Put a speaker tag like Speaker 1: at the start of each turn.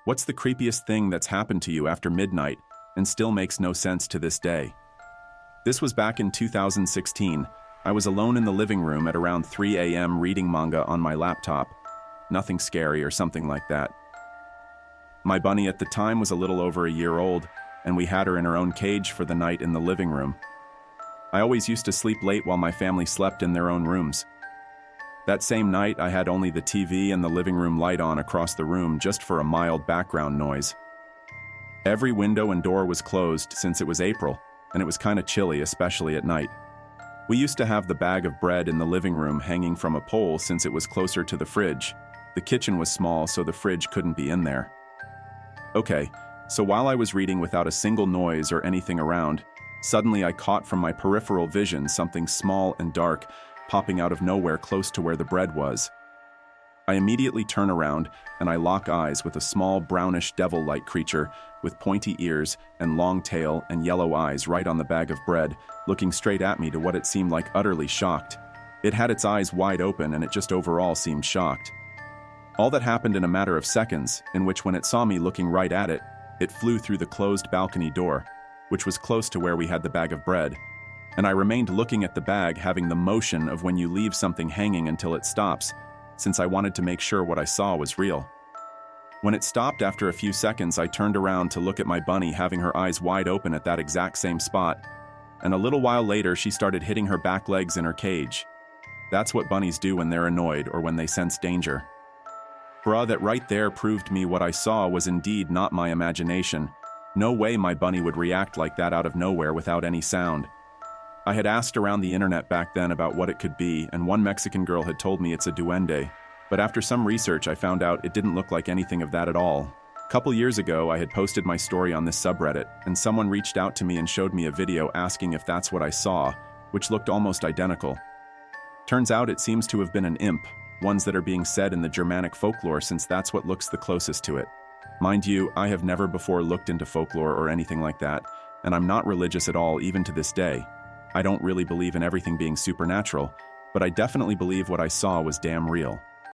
Speaker 1: What's the creepiest thing that's happened to you after midnight and still makes no sense to this day? This was back in 2016. I was alone in the living room at around 3 a.m. reading manga on my laptop. Nothing scary or something like that. My bunny at the time was a little over a year old, and we had her in her own cage for the night in the living room. I always used to sleep late while my family slept in their own rooms. That same night, I had only the TV and the living room light on across the room just for a mild background noise. Every window and door was closed since it was April, and it was kind of chilly, especially at night. We used to have the bag of bread in the living room hanging from a pole since it was closer to the fridge. The kitchen was small, so the fridge couldn't be in there. Okay, so while I was reading without a single noise or anything around, suddenly I caught from my peripheral vision something small and dark popping out of nowhere close to where the bread was. I immediately turn around and I lock eyes with a small brownish devil-like creature with pointy ears and long tail and yellow eyes right on the bag of bread, looking straight at me to what it seemed like utterly shocked. It had its eyes wide open and it just overall seemed shocked. All that happened in a matter of seconds, in which when it saw me looking right at it, it flew through the closed balcony door, which was close to where we had the bag of bread. And I remained looking at the bag, having the motion of when you leave something hanging until it stops, since I wanted to make sure what I saw was real. When it stopped after a few seconds, I turned around to look at my bunny having her eyes wide open at that exact same spot, and a little while later she started hitting her back legs in her cage. That's what bunnies do when they're annoyed or when they sense danger. Bruh, that right there proved me what I saw was indeed not my imagination. No way my bunny would react like that out of nowhere without any sound. I had asked around the internet back then about what it could be, and one Mexican girl had told me it's a duende, but after some research I found out it didn't look like anything of that at all. A couple years ago I had posted my story on this subreddit, and someone reached out to me and showed me a video asking if that's what I saw, which looked almost identical. Turns out it seems to have been an imp, ones that are being said in the Germanic folklore, since that's what looks the closest to it. Mind you, I have never before looked into folklore or anything like that, and I'm not religious at all even to this day. I don't really believe in everything being supernatural, but I definitely believe what I saw was damn real.